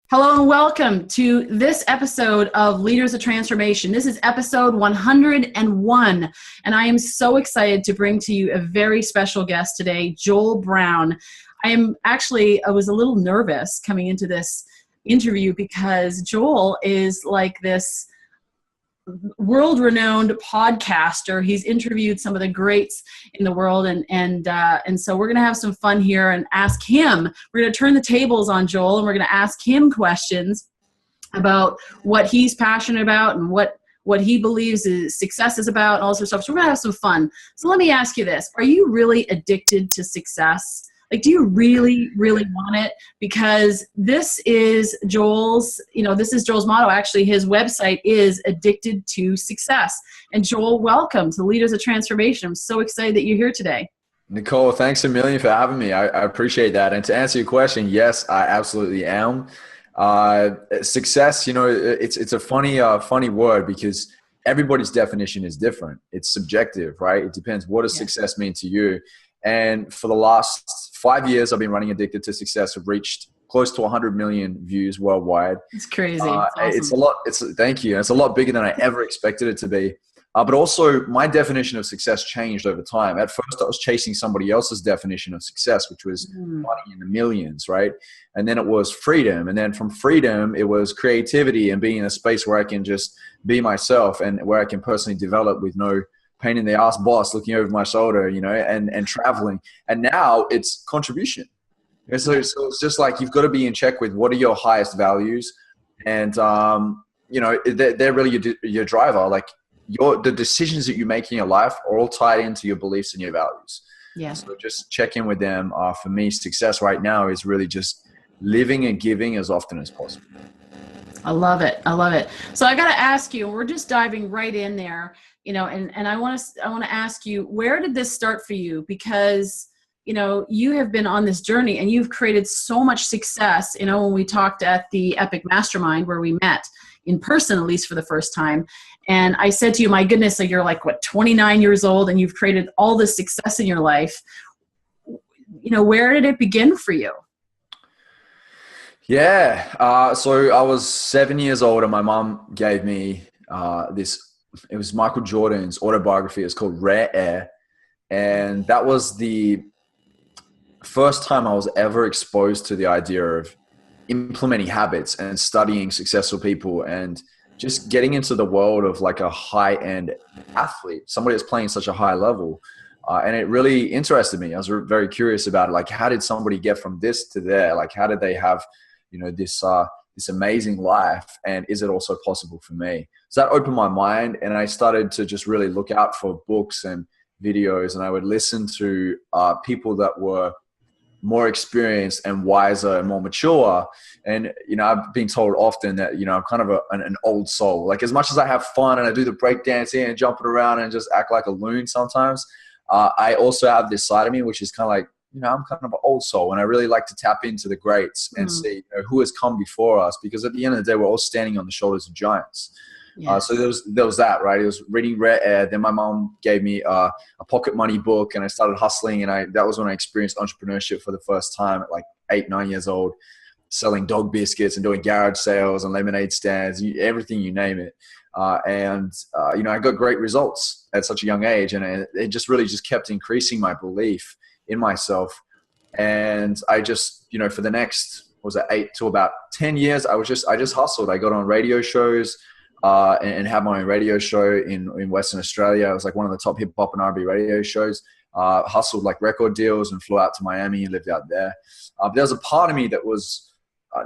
Hello and welcome to this episode of Leaders of Transformation. This is episode 101, and I am so excited to bring to you a very special guest today, Joel Brown. I was a little nervous coming into this interview because Joel is like this world-renowned podcaster. He's interviewed some of the greats in the world, and so we're going to have some fun here and ask him. We're going to turn the tables on Joel, and we're going to ask him questions about what he's passionate about and what he believes success is about and all sorts of stuff. So we're going to have some fun. So let me ask you this. Are you really addicted to success? Like, do you really, really want it? Because this is Joel's motto. Actually, his website is Addicted to Success. And Joel, welcome to Leaders of Transformation. I'm so excited that you're here today. Nicole, thanks a million for having me. I appreciate that. And to answer your question, yes, I absolutely am. Success, it's a funny word because everybody's definition is different. It's subjective, right? It depends. What does success mean to you? And for the last 5 years, I've been running Addicted to Success. I've reached close to 100 million views worldwide. It's crazy. It's awesome. It's a lot. Thank you. It's a lot bigger than I ever expected it to be. But also, my definition of success changed over time. At first, I was chasing somebody else's definition of success, which was money in the millions, right? And then it was freedom. And then from freedom, it was creativity and being in a space where I can just be myself and where I can personally develop with no pain in the ass boss looking over my shoulder, and traveling. And now it's contribution. So it's just like, you've got to be in check with what are your highest values. And, they're really your driver. Like the decisions that you make in your life are all tied into your beliefs and your values. Yeah. So just check in with them. For me, success right now is really just living and giving as often as possible. I love it. So I got to ask you, we're just diving right in there, and I want to ask you, where did this start for you? Because, you have been on this journey and you've created so much success. When we talked at the Epic Mastermind where we met in person, at least for the first time. And I said to you, my goodness, you're 29 years old and you've created all this success in your life. Where did it begin for you? Yeah. So I was 7 years old and my mom gave me it was Michael Jordan's autobiography. It's called Rare Air. And that was the first time I was ever exposed to the idea of implementing habits and studying successful people and just getting into the world of like a high-end athlete, somebody that's playing such a high level. And it really interested me. I was very curious about it. Like, how did somebody get from this to there? Like, how did they have this amazing life, and is it also possible for me? So that opened my mind, and I started to just really look out for books and videos, and I would listen to people that were more experienced and wiser and more mature. And, I've been told often that, I'm kind of an old soul. Like, as much as I have fun and I do the breakdancing and jumping around and just act like a loon sometimes, I also have this side of me, which is kind of like, I'm kind of an old soul, and I really like to tap into the greats and see who has come before us, because at the end of the day, we're all standing on the shoulders of giants. Yeah. So there was that, right? It was reading Rare Air. Then my mom gave me a pocket money book, and I started hustling. And that was when I experienced entrepreneurship for the first time at 8, 9 years old, selling dog biscuits and doing garage sales and lemonade stands, everything, you name it. I got great results at such a young age, and it just really just kept increasing my belief in myself. And I just, for the next, 8 to about 10 years, I just hustled. I got on radio shows and had my own radio show in Western Australia. It was like one of the top hip hop and R&B radio shows. Hustled like record deals and flew out to Miami and lived out there. But there was a part of me that was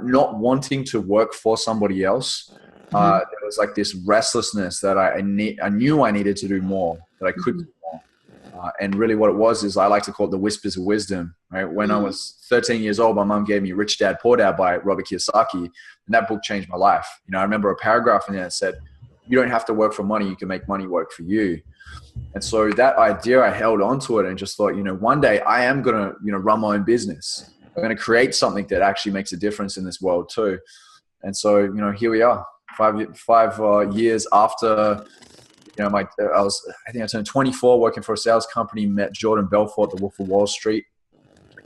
not wanting to work for somebody else. There was like this restlessness that I knew I needed to do more, that I could do more. And really what it was is, I like to call it the whispers of wisdom, right? When I was 13 years old, my mom gave me Rich Dad, Poor Dad by Robert Kiyosaki. And that book changed my life. I remember a paragraph in there that said, you don't have to work for money. You can make money work for you. And so that idea, I held on to it and just thought, one day I am going to, run my own business. I'm going to create something that actually makes a difference in this world too. And so, here we are, 5 years after, I think I turned 24 working for a sales company, met Jordan Belfort, the Wolf of Wall Street.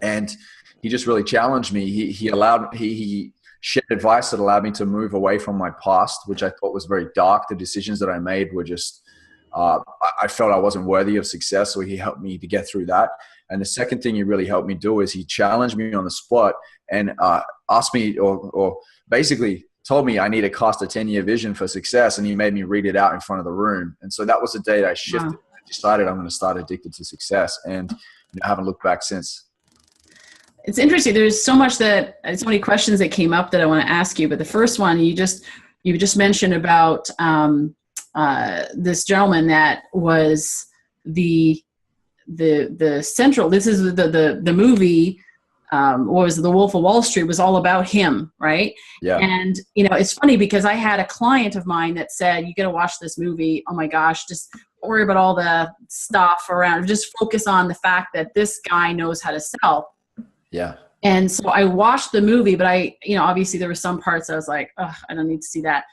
And he just really challenged me. He shared advice that allowed me to move away from my past, which I thought was very dark. The decisions that I made were just, I felt I wasn't worthy of success. So he helped me to get through that. And the second thing he really helped me do is he challenged me on the spot and asked me or basically told me I need to cast a 10-year vision for success. And he made me read it out in front of the room. And so that was the day that I shifted. Wow. I decided I'm going to start Addicted to Success, and I haven't looked back since. It's interesting. There's so many questions that came up that I want to ask you. But the first one, you just mentioned about this gentleman that was the central. This is the movie. What was it? The Wolf of Wall Street was all about him, right? Yeah. And it's funny because I had a client of mine that said, "You got to watch this movie. Oh my gosh, just don't worry about all the stuff around. Just focus on the fact that this guy knows how to sell." Yeah. And so I watched the movie, but obviously there were some parts I was like, "Oh, I don't need to see that."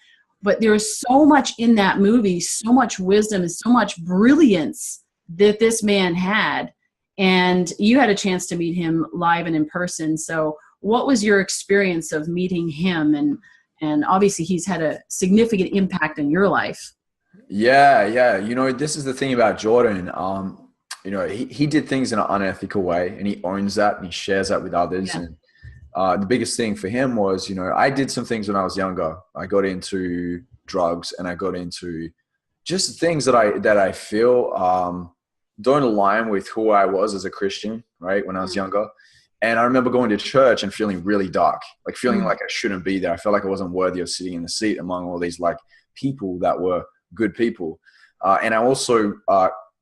But there was so much in that movie, so much wisdom and so much brilliance that this man had. And you had a chance to meet him live and in person. So what was your experience of meeting him? And obviously he's had a significant impact in your life. Yeah. This is the thing about Jordan. He did things in an unethical way, and he owns that and he shares that with others. Yeah. And the biggest thing for him was, I did some things when I was younger. I got into drugs, and I got into just things that I feel don't align with who I was as a Christian, right, when I was younger. And I remember going to church and feeling really dark, like feeling like I shouldn't be there. I felt like I wasn't worthy of sitting in the seat among all these like people that were good people. And I also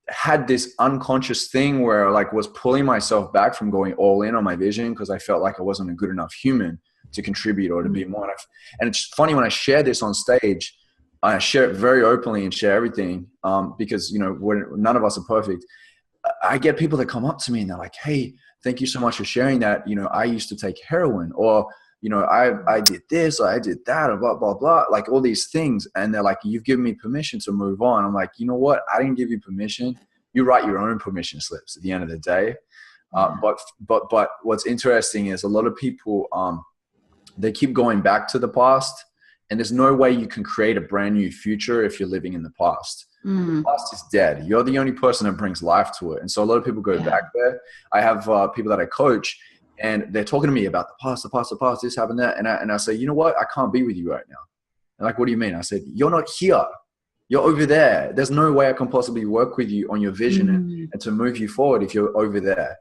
had this unconscious thing where I was pulling myself back from going all in on my vision because I felt like I wasn't a good enough human to contribute or to be more. And it's funny when I share this on stage, I share it very openly and share everything because, none of us are perfect. I get people that come up to me and they're like, "Hey, thank you so much for sharing that. I used to take heroin, or, I did this, or I did that, or blah, blah, blah," like all these things. And they're like, "You've given me permission to move on." I'm like, you know what? I didn't give you permission. You write your own permission slips at the end of the day. But what's interesting is a lot of people, they keep going back to the past. And there's no way you can create a brand new future if you're living in the past. The past is dead. You're the only person that brings life to it. And so a lot of people go back there. I have people that I coach, and they're talking to me about the past, this happened, that. And I say, you know what? I can't be with you right now. They're like, "What do you mean?" I said, "You're not here. You're over there. There's no way I can possibly work with you on your vision and to move you forward if you're over there."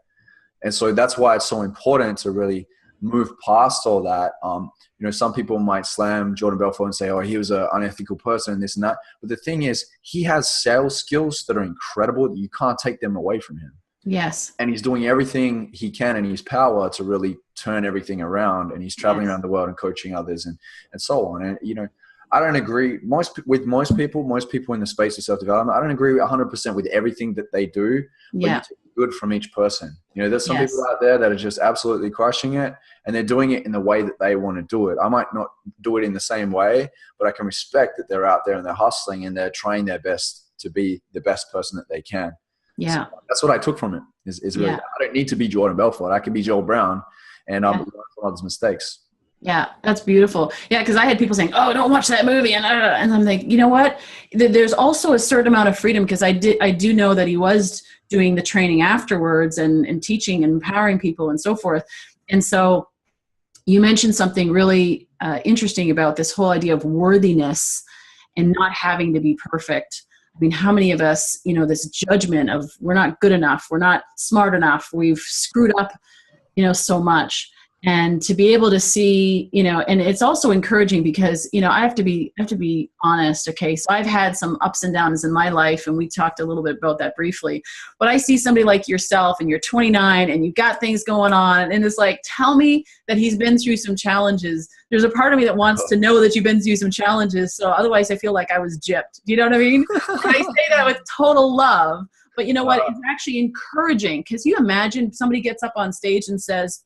And so that's why it's so important to really move past all that. Some people might slam Jordan Belfort and say, "Oh, he was an unethical person," and this and that. But the thing is, he has sales skills that are incredible that you can't take them away from him. Yes. And he's doing everything he can in his power to really turn everything around. And he's traveling around the world and coaching others and so on. And, I don't agree with most people in the space of self-development. I don't agree 100% with everything that they do, but you take good from each person. There's some people out there that are just absolutely crushing it, and they're doing it in the way that they want to do it. I might not do it in the same way, but I can respect that they're out there and they're hustling and they're trying their best to be the best person that they can. Yeah. So that's what I took from it is really, I don't need to be Jordan Belfort. I can be Joel Brown, and I'll learn from others' mistakes. Yeah, that's beautiful. Yeah, because I had people saying, "Oh, don't watch that movie," and I'm like, you know what? There's also a certain amount of freedom, because I do know that he was doing the training afterwards and teaching and empowering people and so forth. And so you mentioned something really interesting about this whole idea of worthiness and not having to be perfect. I mean, how many of us, this judgment of we're not good enough, we're not smart enough, we've screwed up, so much. And to be able to see, and it's also encouraging because, I have to be honest. Okay. So I've had some ups and downs in my life, and we talked a little bit about that briefly, but I see somebody like yourself, and you're 29 and you've got things going on, and it's like, tell me that he's been through some challenges. There's a part of me that wants to know that you've been through some challenges. So otherwise I feel like I was gypped. Do you know what I mean? I say that with total love, but you know what? It's actually encouraging, because you imagine somebody gets up on stage and says,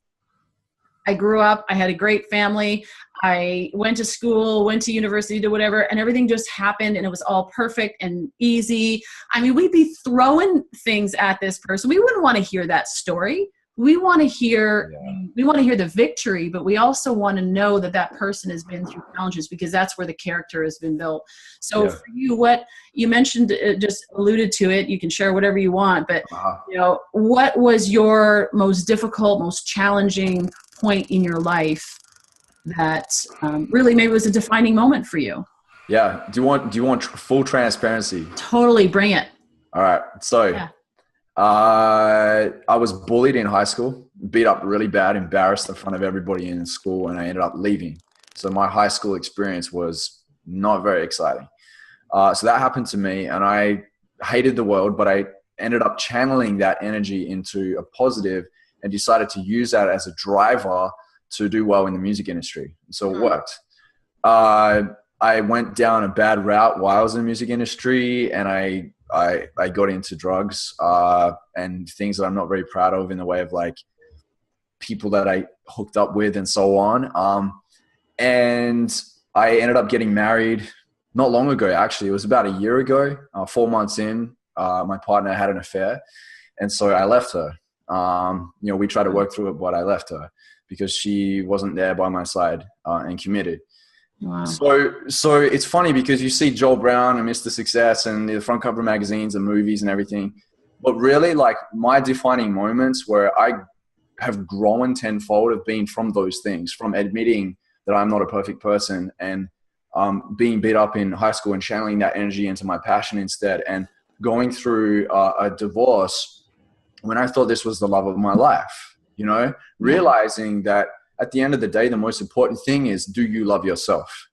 "I grew up, I had a great family, I went to school, went to university, did whatever, and everything just happened and it was all perfect and easy." I mean, we'd be throwing things at this person. We wouldn't want to hear that story. we want to hear, the victory, but we also want to know that that person has been through challenges, because that's where the character has been built. So for you, what you mentioned, just alluded to it, you can share whatever you want, but you know, what was your most difficult, most challenging point in your life that really maybe was a defining moment for you? Yeah. Do you want full transparency? Totally. Bring it. All right. So I was bullied in high school, beat up really bad, embarrassed in front of everybody in school, and I ended up leaving. So my high school experience was not very exciting. So that happened to me, and I hated the world, but I ended up channeling that energy into a positive and decided to use that as a driver to do well in the music industry. So it worked. I went down a bad route while I was in the music industry, and I got into drugs and things that I'm not very proud of, in the way of like people that I hooked up with and so on. And I ended up getting married not long ago, actually. It was about a year ago, 4 months in. My partner had an affair, and so I left her. You know, we tried to work through it, but I left her because she wasn't there by my side and committed. Wow. So it's funny because you see Joel Brown and Mr. Success and the front cover magazines and movies and everything, but really like my defining moments where I have grown tenfold have been from those things, from admitting that I'm not a perfect person and being beat up in high school and channeling that energy into my passion instead, and going through a divorce when I thought this was the love of my life, you know, realizing that at the end of the day, the most important thing is, do you love yourself?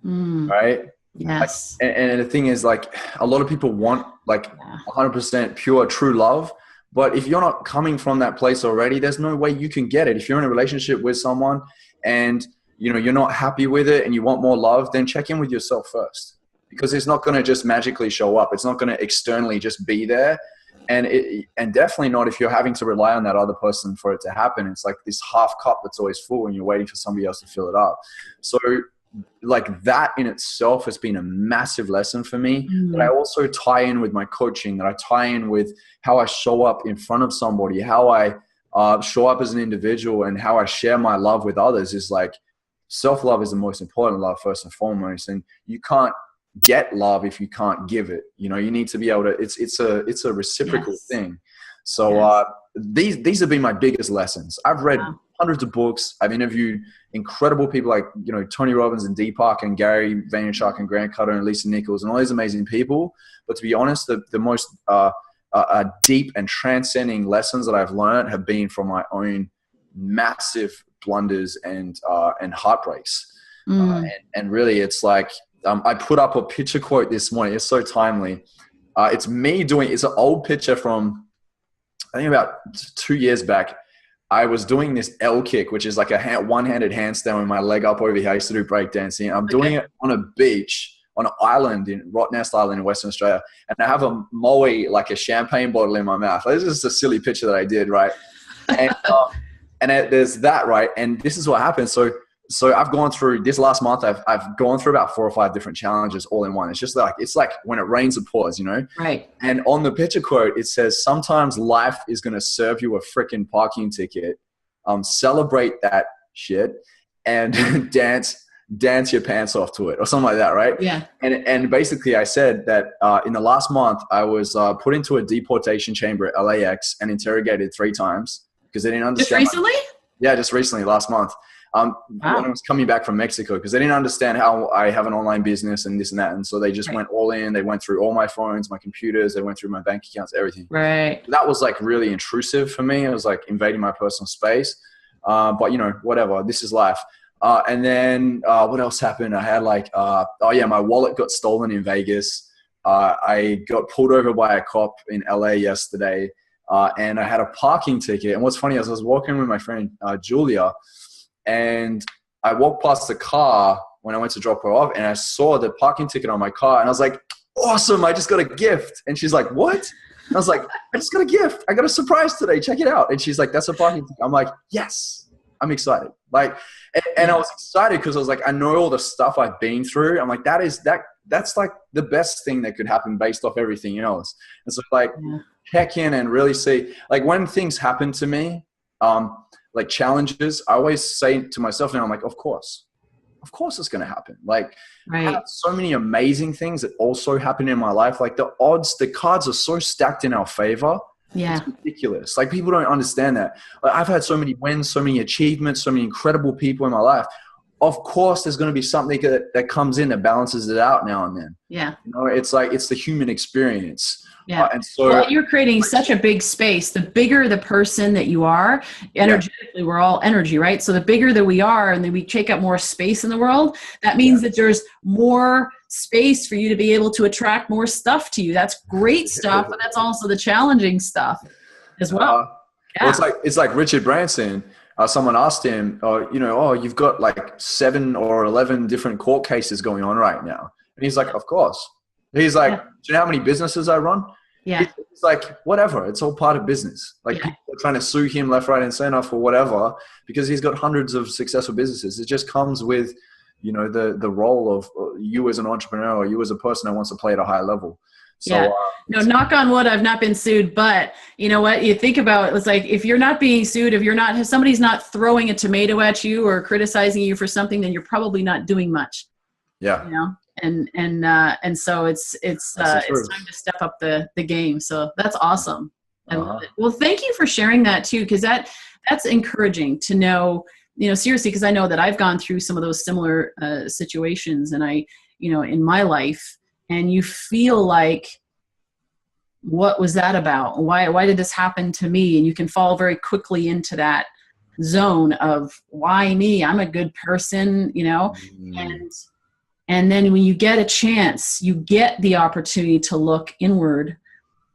Right? Yes. Like, and the thing is, like, a lot of people want like 100% pure, true love. But if you're not coming from that place already, there's no way you can get it. If you're in a relationship with someone and, you know, you're not happy with it and you want more love, then check in with yourself first, because it's not going to just magically show up. It's not going to externally just be there. And definitely not if you're having to rely on that other person for it to happen. It's like this half cup that's always full and you're waiting for somebody else to fill it up. So like that in itself has been a massive lesson for me. But I also tie in with my coaching, that I tie in with how I show up in front of somebody, how I show up as an individual, and how I share my love with others. Is like, self-love is the most important love first and foremost. And you can't get love if you can't give it. You know, you need to be able to, it's a reciprocal thing. So these have been my biggest lessons. I've read hundreds of books. I've interviewed incredible people like, you know, Tony Robbins and Deepak and Gary Vaynerchuk and Grant Cutter and Lisa Nichols and all these amazing people. But to be honest, the most deep and transcending lessons that I've learned have been from my own massive blunders and heartbreaks. And really, it's like, I put up a picture quote this morning. It's so timely. It's me doing, it's an old picture from, I think about 2 years back. I was doing this L kick, which is like a one-handed handstand with my leg up over here. I used to do breakdancing. I'm doing it on a beach, on an island in Rottnest Island in Western Australia. And I have a moe, like a champagne bottle in my mouth. This is just a silly picture that I did, right? And there's that, right? And this is what happens. So I've gone through this last month. I've gone through about 4 or 5 different challenges all in one. It's just like, it's like when it rains, it pours, you know? Right. And on the picture quote, it says, sometimes life is going to serve you a freaking parking ticket. Celebrate that shit and dance your pants off to it, or something like that. Right. Yeah. And basically I said that in the last month, I was put into a deportation chamber at LAX and interrogated 3 times because they didn't understand. Just recently? Just recently, last month. When I was coming back from Mexico, because they didn't understand how I have an online business and this and that. And so they just went all in. They went through all my phones, my computers. They went through my bank accounts, everything. Right. That was like really intrusive for me. It was like invading my personal space. But, you know, whatever. This is life. And then what else happened? I had like, my wallet got stolen in Vegas. I got pulled over by a cop in LA yesterday. And I had a parking ticket. And what's funny is I was walking with my friend Julia, and I walked past the car when I went to drop her off, and I saw the parking ticket on my car, and I was like, awesome, I just got a gift. And she's like, what? And I was like, I just got a gift. I got a surprise today. Check it out. And she's like, that's a parking ticket. I'm like, yes, I'm excited. Like, and I was excited because I was like, I know all the stuff I've been through. I'm like, that's like the best thing that could happen based off everything else. And so like check in and really see, like when things happen to me, like challenges, I always say to myself now, I'm like, of course it's going to happen. Like I have so many amazing things that also happen in my life. Like the cards are so stacked in our favor. Yeah. It's ridiculous. Like people don't understand that. Like, I've had so many wins, so many achievements, so many incredible people in my life. Of course, there's going to be something that comes in that balances it out now and then. Yeah. You know, it's like, it's the human experience. Yeah. And so well, you're creating such a big space. The bigger the person that you are, energetically, we're all energy, right? So the bigger that we are and then we take up more space in the world, that means that there's more space for you to be able to attract more stuff to you. That's great stuff, but that's also the challenging stuff as well. Well, it's like Richard Branson. Someone asked him, you've got like 7 or 11 different court cases going on right now. And he's like, of course. He's like, do you know how many businesses I run? Yeah. It's like, whatever. It's all part of business. Like people are trying to sue him left, right, and center for whatever, because he's got hundreds of successful businesses. It just comes with, you know, the role of you as an entrepreneur or you as a person that wants to play at a high level. So, no, knock on wood, I've not been sued, but you know what? You think about it's like, if you're not being sued, if somebody's not throwing a tomato at you or criticizing you for something, then you're probably not doing much. Yeah. You know? And so it's time to step up the game. So that's awesome. I love it. Well, thank you for sharing that too, because that's encouraging to know, you know, seriously, because I know that I've gone through some of those similar situations and in my life, and you feel like, what was that about? Why did this happen to me? And you can fall very quickly into that zone of why me? I'm a good person, you know, and then when you get a chance, you get the opportunity to look inward.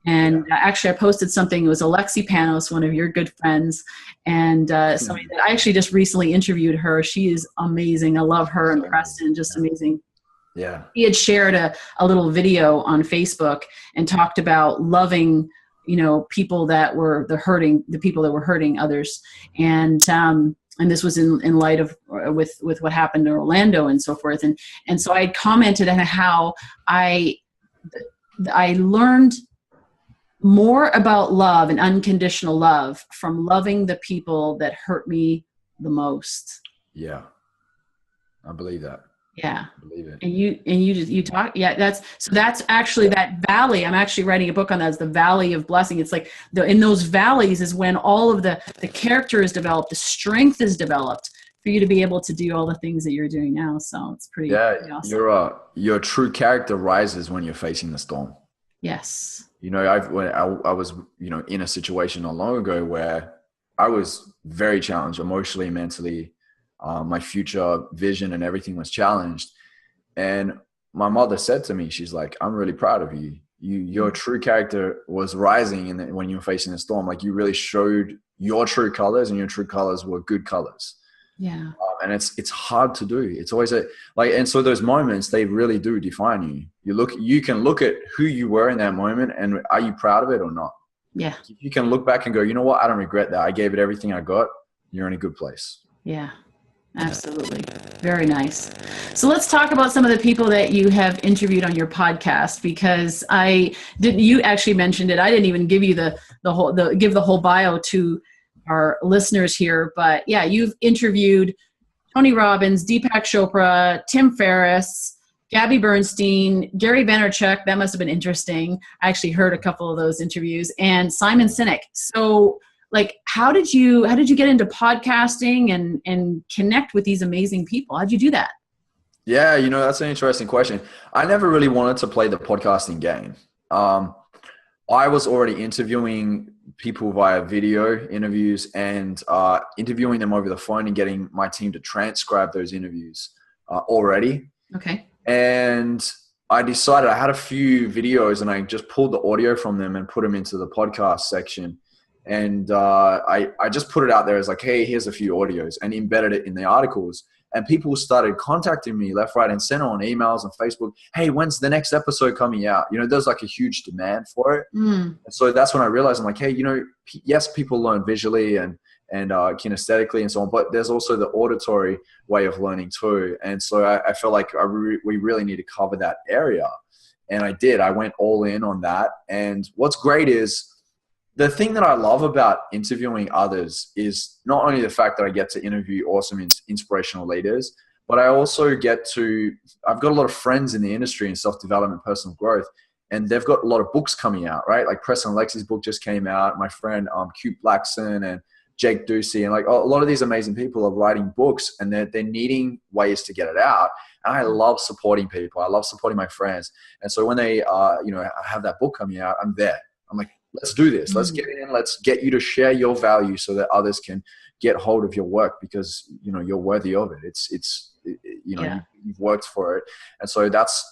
And actually, I posted something. It was Alexi Panos, one of your good friends, and somebody that I actually just recently interviewed her. She is amazing. I love her, and Preston, just amazing. Yeah. He had shared a little video on Facebook and talked about loving, you know, people that were the people that were hurting others, and this was in light of with what happened in Orlando and so forth, and so I had commented on how I learned more about love and unconditional love from loving the people that hurt me the most. Yeah, I believe that. Yeah. I believe it. And you talk. Yeah. That's actually that valley. I'm actually writing a book on that. It's the valley of blessing. It's like in those valleys is when all of the character is developed, the strength is developed for you to be able to do all the things that you're doing now. So it's pretty awesome. Your true character rises when you're facing the storm. Yes. You know, I was, you know, in a situation not long ago where I was very challenged emotionally, mentally. My future vision and everything was challenged. And my mother said to me, she's like, I'm really proud of you. Your true character was rising when you were facing the storm. Like you really showed your true colors, and your true colors were good colors. Yeah. And it's hard to do. It's always and so those moments, they really do define you. You can look at who you were in that moment, and are you proud of it or not? Yeah. You can look back and go, you know what? I don't regret that. I gave it everything I got. You're in a good place. Yeah. Absolutely. Very nice. So let's talk about some of the people that you have interviewed on your podcast, because you actually mentioned it. I didn't even give you give the whole bio to our listeners here, but yeah, you've interviewed Tony Robbins, Deepak Chopra, Tim Ferriss, Gabby Bernstein, Gary Vaynerchuk. That must have been interesting. I actually heard a couple of those interviews, and Simon Sinek. So like, how did you get into podcasting and connect with these amazing people? How'd you do that? Yeah, you know, that's an interesting question. I never really wanted to play the podcasting game. I was already interviewing people via video interviews and interviewing them over the phone and getting my team to transcribe those interviews already. Okay. And I decided I had a few videos and I just pulled the audio from them and put them into the podcast section. And I just put it out there as like, hey, here's a few audios, and embedded it in the articles. And people started contacting me left, right, and center on emails and Facebook. Hey, when's the next episode coming out? You know, there's like a huge demand for it. And so that's when I realized, I'm like, hey, you know, yes, people learn visually and kinesthetically and so on, but there's also the auditory way of learning too. And so I felt like we really need to cover that area. And I did. I went all in on that. And what's great is, the thing that I love about interviewing others is not only the fact that I get to interview awesome, inspirational leaders, but I also I've got a lot of friends in the industry in self-development, personal growth, and they've got a lot of books coming out, right? Like Preston Lexi's book just came out. My friend, Cute Blackson and Jake Ducey, and like a lot of these amazing people are writing books, and they're needing ways to get it out. And I love supporting people. I love supporting my friends. And so when they, have that book coming out, I'm there. I'm like, let's do this. Let's get in. Let's get you to share your value so that others can get hold of your work, because, you're worthy of it. You've worked for it. And so that's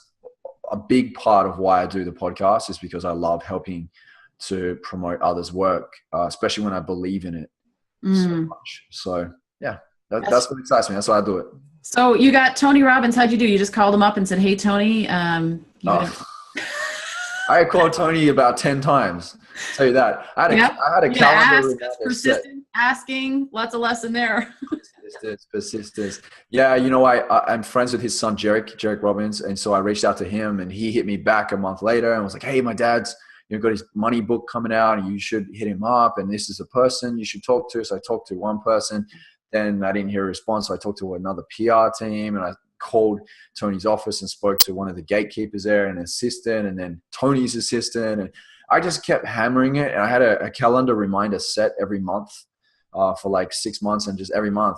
a big part of why I do the podcast, is because I love helping to promote others' work, especially when I believe in it so much. So yeah, that's what excites me. That's why I do it. So you got Tony Robbins. How'd you do? You just called him up and said, "Hey, Tony." I called Tony about 10 times. I'll tell you that. I had a calendar. Persistent asking. Lots of lesson there. Persistence. Yeah, I'm friends with his son, Jarek Robbins. And so I reached out to him, and he hit me back a month later and was like, "Hey, my dad's got his money book coming out, and you should hit him up. And this is a person you should talk to." So I talked to one person. Then I didn't hear a response. So I talked to another PR team, and I called Tony's office and spoke to one of the gatekeepers there, and an assistant, and then Tony's assistant. And I just kept hammering it. And I had a calendar reminder set every month for like 6 months, and just every month,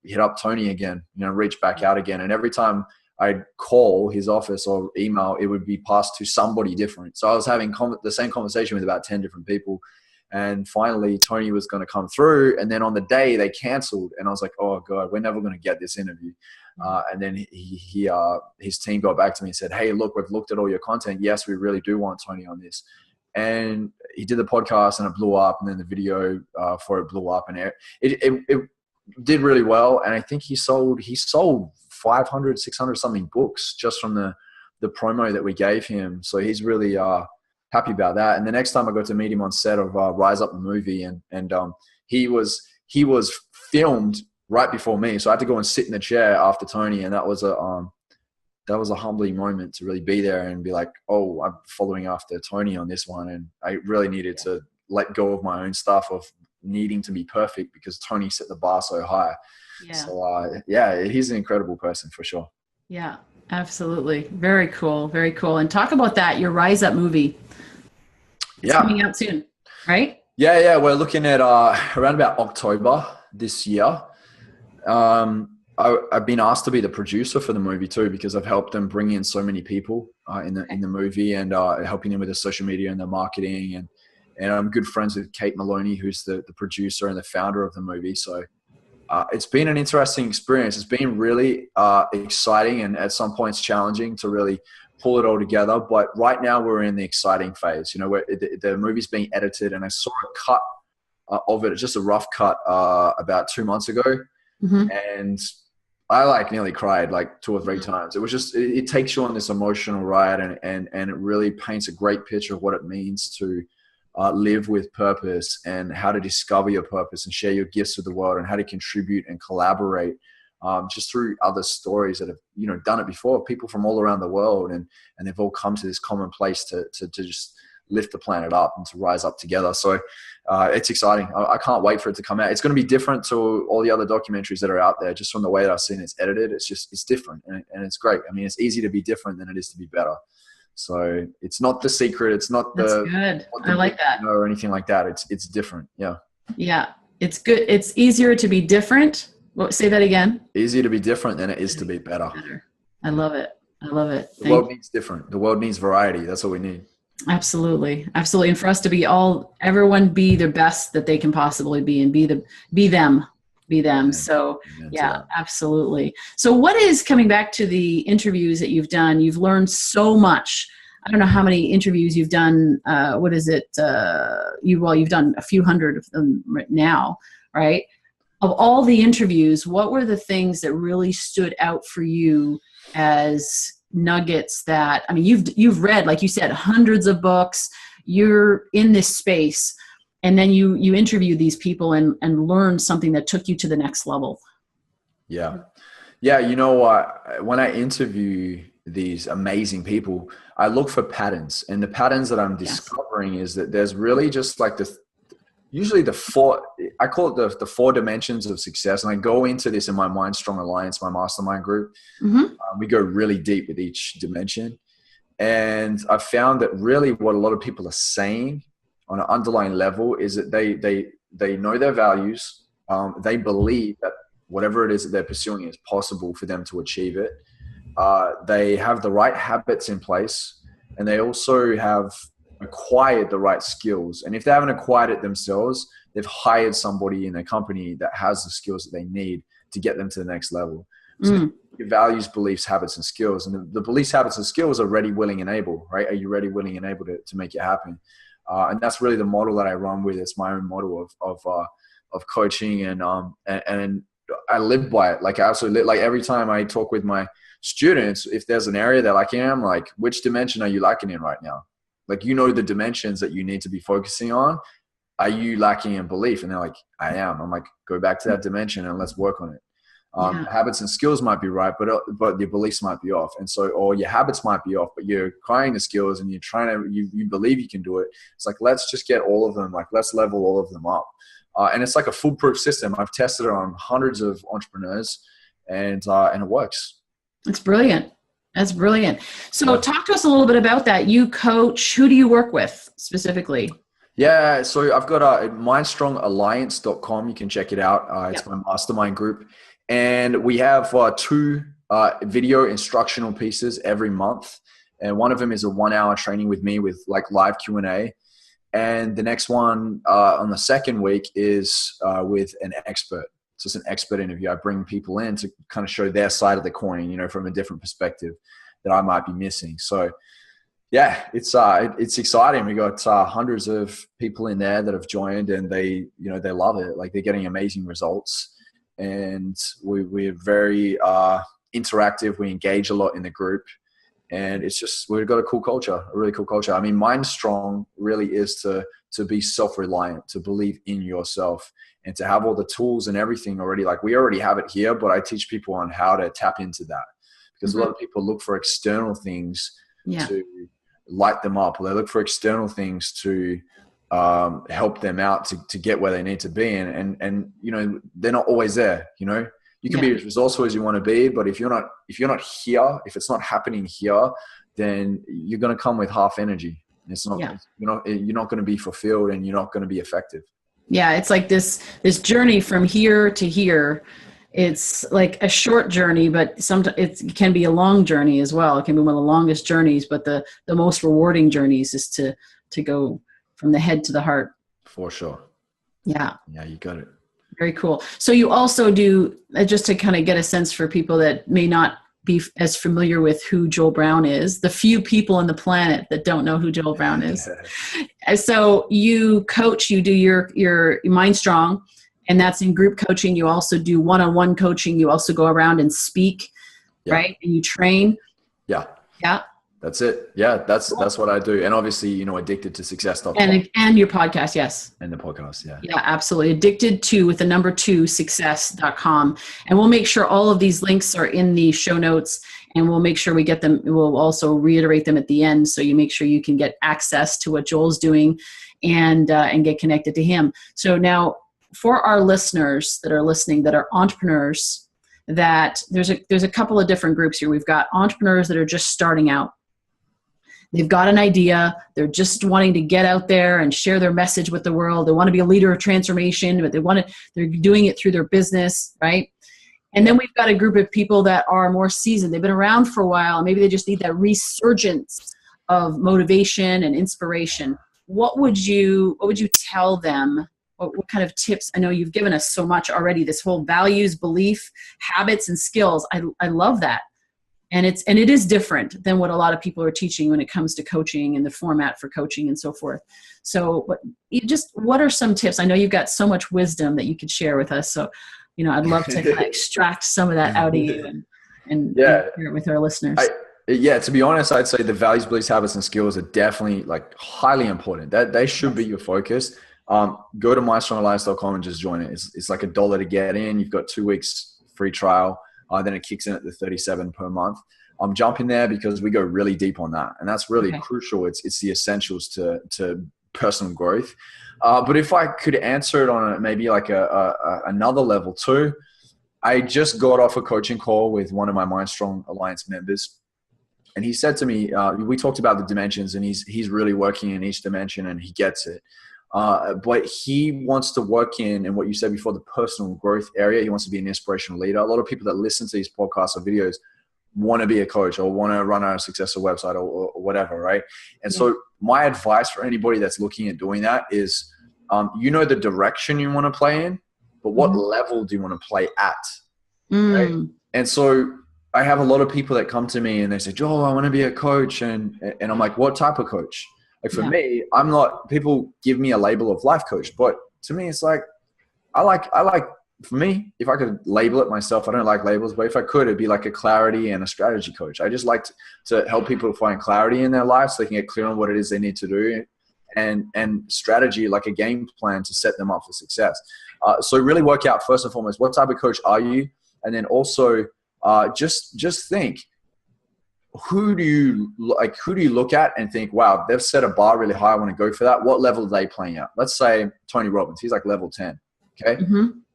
hit up Tony again, reach back out again. And every time I'd call his office or email, it would be passed to somebody different. So I was having the same conversation with about 10 different people. And finally, Tony was going to come through. And then on the day, they canceled. And I was like, oh, God, we're never going to get this interview. And then his team got back to me and said, "Hey, look, we've looked at all your content. Yes, we really do want Tony on this." And he did the podcast, and it blew up. And then the video for it blew up. And it did really well. And I think he sold 500, 600 something books just from the promo that we gave him. So he's really happy about that. And the next time I got to meet him on set of Rise Up the movie, and he was filmed right before me, so I had to go and sit in the chair after Tony, and that was a humbling moment to really be there and be like, oh, I'm following after Tony on this one. And I really needed to let go of my own stuff of needing to be perfect, because Tony set the bar so high. Yeah. So he's an incredible person for sure. Yeah, absolutely. Very cool. Very cool. And talk about that, your Rise Up movie. It's coming out soon, right? Yeah. We're looking at around about October this year. I've been asked to be the producer for the movie too, because I've helped them bring in so many people in the movie, and helping them with the social media and the marketing. And I'm good friends with Kate Maloney, who's the producer and the founder of the movie. So it's been an interesting experience. It's been really exciting, and at some points challenging to really pull it all together. But right now we're in the exciting phase, where the movie's being edited, and I saw a cut of it, just a rough cut about 2 months ago. And I nearly cried 2 or 3 times. It was just, it takes you on this emotional ride, and it really paints a great picture of what it means to live with purpose, and how to discover your purpose and share your gifts with the world, and how to contribute and collaborate just through other stories that have, done it before, people from all around the world. And they've all come to this common place to just lift the planet up and to rise up together. So it's exciting. I can't wait for it to come out. It's going to be different to all the other documentaries that are out there, just from the way that I've seen it's edited. It's different, and it's great. I mean, it's easy to be different than it is to be better. So it's not The Secret. It's not good. I like that. Or anything like that. It's different. Yeah. Yeah. It's good. It's easier to be different. Say that again. Easier to be different than it is to be better. I love it. The world needs different. The world needs variety. That's what we need. Absolutely. And for us to everyone be the best that they can possibly be, and be them. So yeah, absolutely. So what is, coming back to the interviews that you've done, you've learned so much. I don't know how many interviews you've done. What is it? You've done a few hundred of them right now, right? Of all the interviews, what were the things that really stood out for you as nuggets that, you've read, like you said, hundreds of books, you're in this space, and then you interview these people and learn something that took you to the next level? Yeah. When I interview these amazing people, I look for patterns, and the patterns that I'm discovering is that there's really just like usually the four, I call it the 4 dimensions of success. And I go into this in my Mind Strong Alliance, my mastermind group. We go really deep with each dimension. And I found that really what a lot of people are saying on an underlying level is that they know their values. They believe that whatever it is that they're pursuing is possible for them to achieve it. They have the right habits in place, and they also have acquired the right skills. And if they haven't acquired it themselves, they've hired somebody in their company that has the skills that they need to get them to the next level. So your values, beliefs, habits, and skills. And the beliefs, habits, and skills are ready, willing, and able, right? Are you ready, willing, and able to make it happen? And that's really the model that I run with. It's my own model of coaching, and I live by it. Like I absolutely, like every time I talk with my students, if there's an area they're lacking in, I'm like, which dimension are you lacking in right now? Like, you know, the dimensions that you need to be focusing on. Are you lacking in belief? And they're like, I am. I'm like, go back to that dimension and let's work on it. Habits and skills might be right, but your beliefs might be off. And so, or your habits might be off, but you're acquiring the skills and you're trying to, you believe you can do it. It's like, let's just get all of them. Like, let's level all of them up. And it's like a foolproof system. I've tested it on hundreds of entrepreneurs, and it works. It's brilliant. That's brilliant. So talk to us a little bit about that. You coach, who do you work with specifically? Yeah, so I've got mindstrongalliance.com. You can check it out. It's my mastermind group. And we have 2 video instructional pieces every month. And one of them is a 1-hour training with me with like live Q&A. And the next one on the second week is with an expert. So it's an expert interview. I bring people in to kind of show their side of the coin, you know, from a different perspective that I might be missing. So yeah, it's exciting. We got hundreds of people in there that have joined, and they love it. Like, they're getting amazing results, and we're very interactive. We engage a lot in the group, and it's just, we've got a really cool culture. I mean, Mind Strong really is to be self-reliant, to believe in yourself, and to have all the tools and everything already. Like, we already have it here, but I teach people on how to tap into that, because a lot of people look for external things to light them up, or they look for external things to help them out to get where they need to be. And you know, they're not always there. You know, you can be as resourceful as you want to be, but if you're not here, if it's not happening here, then you're going to come with half energy. It's not, you're not going to be fulfilled, and you're not going to be effective. Yeah. It's like this journey from here to here. It's like a short journey, but sometimes it can be a long journey as well. It can be one of the longest journeys, but the most rewarding journeys is to go from the head to the heart. For sure. Yeah. Yeah, you got it. Very cool. So you also do, just to kind of get a sense for people that may not be as familiar with who Joel Brown is, the few people on the planet that don't know who Joel Brown is. So you coach, you do your Mind Strong, and that's in group coaching. You also do one-on-one coaching. You also go around and speak, right? And you train. Yeah. Yeah. That's it. Yeah, that's what I do. And obviously, you know, addicted to success.com. And your podcast, yes. And the podcast, yeah. Yeah, absolutely. Addicted to, with the number 2, success.com. And we'll make sure all of these links are in the show notes, and we'll make sure we get them. We'll also reiterate them at the end, so you make sure you can get access to what Joel's doing and get connected to him. So now, for our listeners that are listening, that are entrepreneurs, that there's a couple of different groups here. We've got entrepreneurs that are just starting out. They've got an idea. They're just wanting to get out there and share their message with the world. They want to be a leader of transformation, but they're doing it through their business, right? And then we've got a group of people that are more seasoned. They've been around for a while, and maybe they just need that resurgence of motivation and inspiration. What would you tell them? What kind of tips? I know you've given us so much already, this whole values, belief, habits, and skills. I love that. And it is different than what a lot of people are teaching when it comes to coaching and the format for coaching and so forth. So what are some tips? I know you've got so much wisdom that you could share with us. So, you know, I'd love to kind of extract some of that out of you and share it with our listeners. To be honest, I'd say the values, beliefs, habits, and skills are definitely like highly important. That they should be your focus. Go to mindstrongalliance.com and just join it. It's like $1 to get in. You've got 2 weeks free trial. then it kicks in at the 37 per month. I'm jumping there because we go really deep on that. And that's really crucial. It's the essentials to personal growth. But if I could answer it on maybe like another level too, I just got off a coaching call with one of my Mind Strong Alliance members. And he said to me, we talked about the dimensions, and he's really working in each dimension and he gets it. But he wants to work in what you said before, the personal growth area. He wants to be an inspirational leader. A lot of people that listen to these podcasts or videos want to be a coach or want to run a successful website or whatever, right? And so my advice for anybody that's looking at doing that is, the direction you want to play in, but what level do you want to play at? Right? And so I have a lot of people that come to me and they say, Joel, I want to be a coach. And I'm like, what type of coach? Like for me, I'm not, people give me a label of life coach, but to me, it's like, I like, for me, if I could label it myself, I don't like labels, but if I could, it'd be like a clarity and a strategy coach. I just like to help people find clarity in their life so they can get clear on what it is they need to do, and strategy, like a game plan to set them up for success. So really work out first and foremost, what type of coach are you? And then also just think, who do you look at and think, wow, they've set a bar really high, I want to go for that. What level are they playing at? Let's say Tony Robbins, he's like level 10. Okay.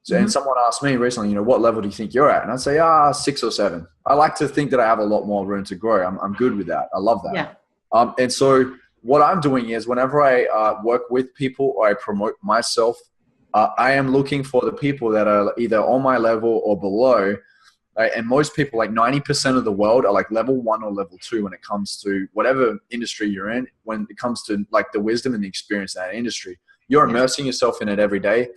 So, and someone asked me recently, what level do you think you're at? And I'd say, 6 or 7. I like to think that I have a lot more room to grow. I'm good with that. I love that. Yeah. And so what I'm doing is whenever I work with people or I promote myself, I am looking for the people that are either on my level or below. Right? And most people, like 90% of the world, are like level 1 or level 2 when it comes to whatever industry you're in. When it comes to like the wisdom and the experience in that industry, you're immersing yourself in it every day.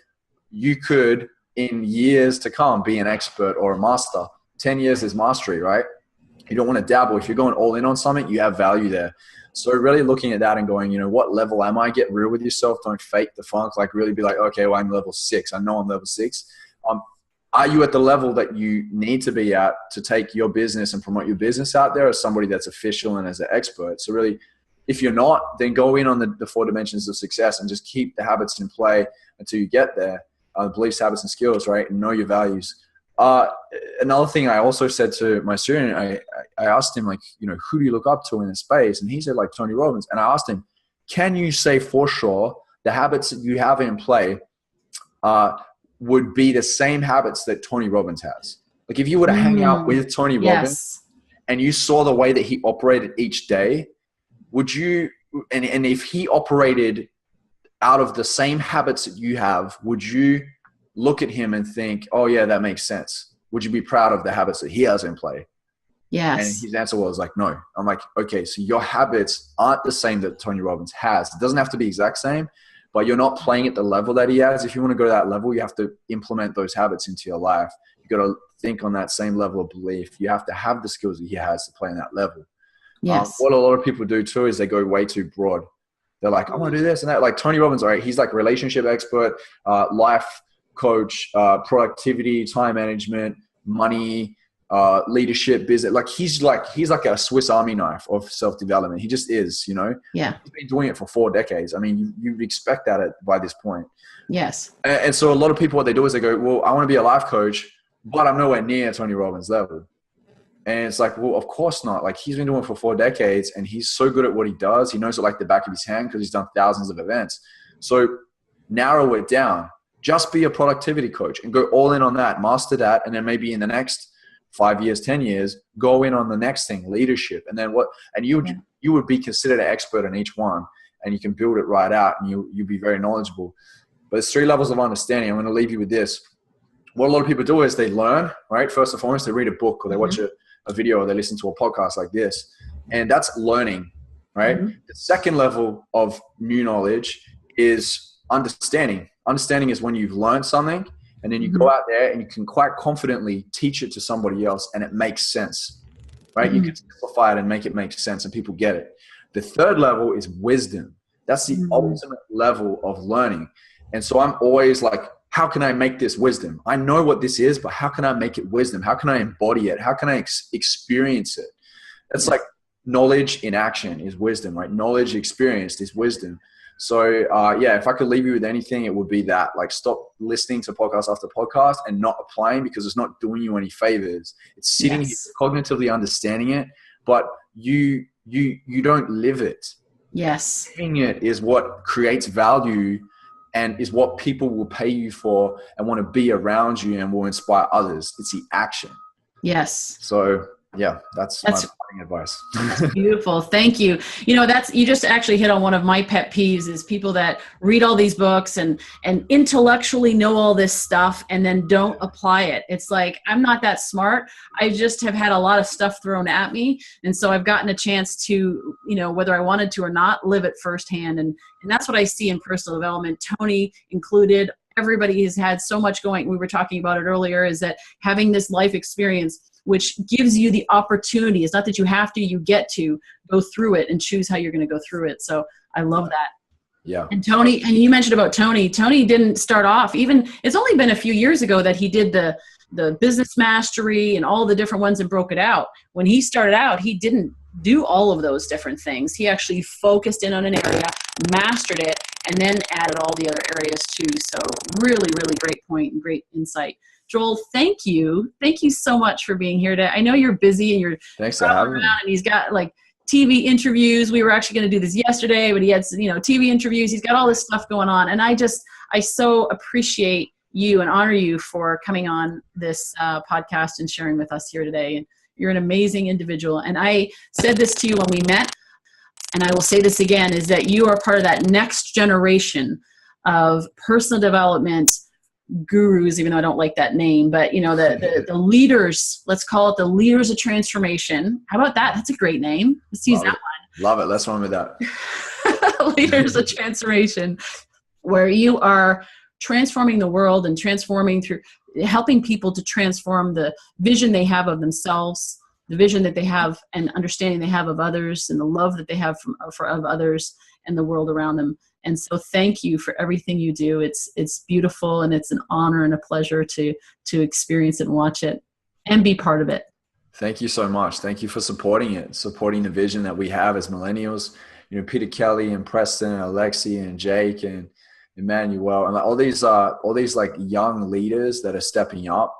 You could, in years to come, be an expert or a master. 10 years is mastery, right? You don't want to dabble. If you're going all in on something, you have value there. So really looking at that and going, what level am I? Get real with yourself. Don't fake the funk. Like really be like, okay, well, I'm level 6. I know I'm level 6. Are you at the level that you need to be at to take your business and promote your business out there as somebody that's official and as an expert? So really, if you're not, then go in on the 4 dimensions of success and just keep the habits in play until you get there. Beliefs, habits, and skills, right? And know your values. Another thing I also said to my student, I asked him, like, who do you look up to in this space? And he said, like, Tony Robbins. And I asked him, can you say for sure the habits that you have in play would be the same habits that Tony Robbins has? Like, if you were to hang out with Tony Robbins and you saw the way that he operated each day, would you, and if he operated out of the same habits that you have, would you look at him and think, oh yeah, that makes sense? Would you be proud of the habits that he has in play? Yes. And his answer was like, no. I'm like, okay, so your habits aren't the same that Tony Robbins has. It doesn't have to be exact same, but you're not playing at the level that he has. If you want to go to that level, you have to implement those habits into your life. You got to think on that same level of belief. You have to have the skills that he has to play in that level. Yes. What a lot of people do too is they go way too broad. They're like, I want to do this and that. Like Tony Robbins, right? He's like relationship expert, life coach, productivity, time management, money, leadership, business. Like he's like a Swiss Army knife of self-development. He just is, Yeah. He's been doing it for 4 decades. I mean, you'd expect that by this point. Yes. And so a lot of people, what they do is they go, well, I want to be a life coach, but I'm nowhere near Tony Robbins' level. And it's like, well, of course not. Like he's been doing it for 4 decades and he's so good at what he does. He knows it like the back of his hand because he's done thousands of events. So narrow it down. Just be a productivity coach and go all in on that, master that. And then maybe in the next 5 years, 10 years, go in on the next thing, leadership. And then you would be considered an expert in each one and you can build it right out and you'll be very knowledgeable. But there's 3 levels of understanding. I'm going to leave you with this. What a lot of people do is they learn, right? First and foremost, they read a book or they watch a video or they listen to a podcast like this. And that's learning, right? The second level of new knowledge is understanding. Understanding is when you've learned something and then you go out there and you can quite confidently teach it to somebody else and it makes sense, right? You can simplify it and make it make sense and people get it. The third level is wisdom. That's the ultimate level of learning. And so I'm always like, how can I make this wisdom? I know what this is, but how can I make it wisdom? How can I embody it? How can I experience it? That's like knowledge in action is wisdom, right? Knowledge experienced is wisdom. So yeah, if I could leave you with anything, it would be that. Like, stop listening to podcast after podcast and not applying, because it's not doing you any favors. It's sitting here cognitively understanding it, but you don't live it. Yes. Living it is what creates value and is what people will pay you for and want to be around you and will inspire others. It's the action. Yes. So yeah, that's my parting advice. That's beautiful. Thank you. You know, you just actually hit on one of my pet peeves, is people that read all these books and intellectually know all this stuff and then don't apply it. It's like, I'm not that smart. I just have had a lot of stuff thrown at me. And so I've gotten a chance to, you know, whether I wanted to or not, live it firsthand. And that's what I see in personal development, Tony included. Everybody has had so much going. We were talking about it earlier, is that having this life experience, which gives you the opportunity. It's not that you have to, you get to go through it and choose how you're going to go through it. So I love that. Yeah. And Tony, and you mentioned about Tony didn't start off, even, it's only been a few years ago that he did the business mastery and all the different ones and broke it out. When he started out, he didn't do all of those different things. He actually focused in on an area, mastered it, and then added all the other areas too. So really, really great point and great insight. Joel, thank you. Thank you so much for being here today. I know you're busy and you're thanks for having me. And he's got like TV interviews. We were actually going to do this yesterday, but he had, you know, TV interviews. He's got all this stuff going on. And I so appreciate you and honor you for coming on this podcast and sharing with us here today. And you're an amazing individual. And I said this to you when we met, and I will say this again, is that you are part of that next generation of personal development gurus, even though I don't like that name, but you know, the leaders, let's call it the leaders of transformation. How about that? That's a great name. Let's use that one. Love it. Let's run with that. Leaders of transformation, where you are transforming the world and transforming through helping people to transform the vision they have of themselves, the vision that they have and understanding they have of others, and the love that they have of others and the world around them. And so thank you for everything you do. It's beautiful, and it's an honor and a pleasure to experience it and watch it and be part of it. Thank you so much. Thank you for supporting it, supporting the vision that we have as millennials. You know, Peter Kelly and Preston and Alexi and Jake and Emmanuel and all these like young leaders that are stepping up.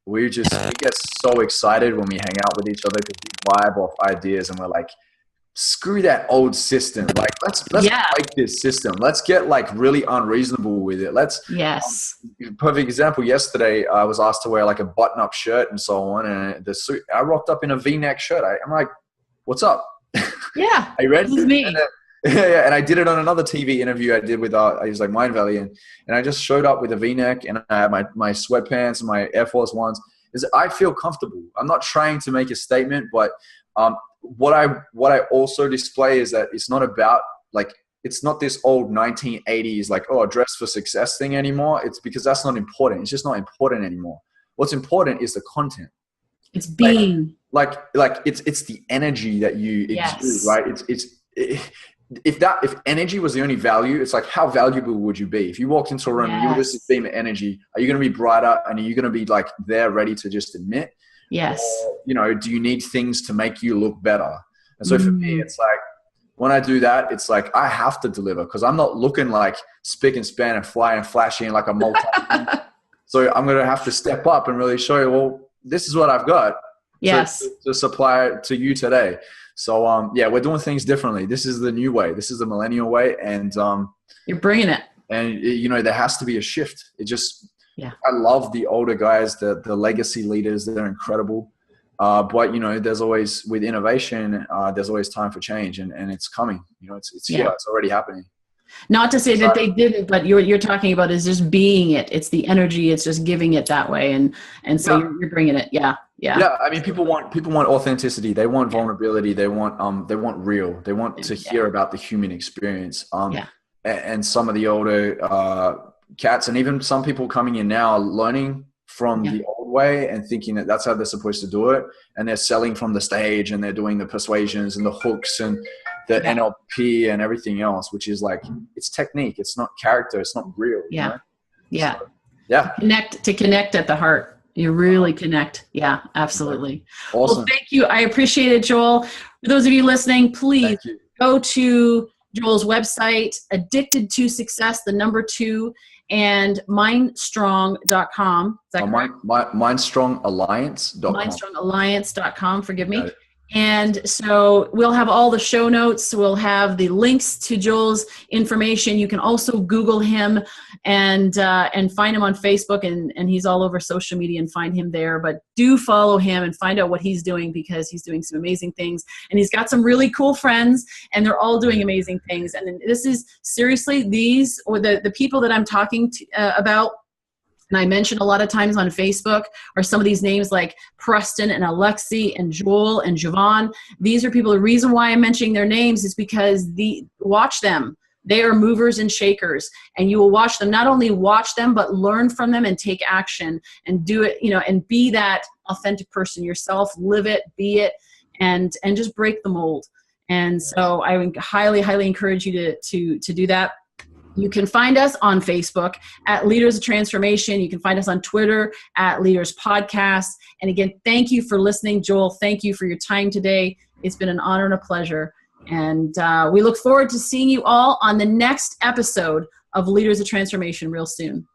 We get so excited when we hang out with each other because we vibe off ideas, and we're like, screw that old system. Like, let's break this system. Let's get like really unreasonable with it. Perfect example. Yesterday, I was asked to wear like a button-up shirt and so on, and the suit. I rocked up in a V-neck shirt. I'm like, "What's up? Yeah, are you ready?" This is me. And I did it on another TV interview I did with I was like Mind Valley, and I just showed up with a V-neck, and I had my sweatpants and my Air Force Ones. I feel comfortable. I'm not trying to make a statement, but what I also display is that it's not about like, it's not this old 1980s like, oh, dress for success thing anymore. It's because that's not important. It's just not important anymore. What's important is the content. It's being like it's the energy that you exude, right? If energy was the only value, it's like, how valuable would you be? If you walked into a room and you were this beam of energy, are you going to be brighter, and are you going to be like there ready to just admit? Yes. Or, you know, do you need things to make you look better? And so for me, it's like, when I do that, it's like, I have to deliver, because I'm not looking like spick and span and fly and flashy and like a multi. So I'm going to have to step up and really show you, well, this is what I've got. Yes. To supply it to you today. So, we're doing things differently. This is the new way. This is the millennial way. And you're bringing it. And, you know, there has to be a shift. I love the older guys, the legacy leaders. They're incredible. But, you know, there's always, with innovation, there's always time for change, and it's coming. You know, it's here. It's already happening. Not to say that they didn't, but you're talking about is just being it. It's the energy. It's just giving it that way. And so you're bringing it. Yeah. Yeah. I mean, people want authenticity. They want vulnerability. They want real. They want to hear about the human experience. And some of the older cats, and even some people coming in now, are learning from the old way and thinking that that's how they're supposed to do it. And they're selling from the stage, and they're doing the persuasions and the hooks and the NLP and everything else, which is like, it's technique. It's not character. It's not real. Yeah. You know? Yeah. So, To connect at the heart. You really connect. Yeah, absolutely. Awesome. Well, thank you. I appreciate it, Joel. For those of you listening, please go to Joel's website, Addicted to Success, the number 2, and mindstrong.com. Is that correct? Mindstrongalliance.com. Mindstrongalliance.com, forgive me. And so we'll have all the show notes. We'll have the links to Joel's information. You can also Google him and find him on Facebook, and he's all over social media, and find him there. But do follow him and find out what he's doing, because he's doing some amazing things, and he's got some really cool friends, and they're all doing amazing things. And this is seriously, these, or the people that I'm talking to, about, and I mention a lot of times on Facebook, are some of these names like Preston and Alexi and Joel and Javon. These are people, the reason why I'm mentioning their names is because watch them. They are movers and shakers, and you will watch them, not only watch them, but learn from them and take action and do it, and be that authentic person yourself, live it, be it, and just break the mold. And so I would highly, highly encourage you to do that. You can find us on Facebook at Leaders of Transformation. You can find us on Twitter at Leaders Podcast. And again, thank you for listening. Joel, thank you for your time today. It's been an honor and a pleasure. And we look forward to seeing you all on the next episode of Leaders of Transformation real soon.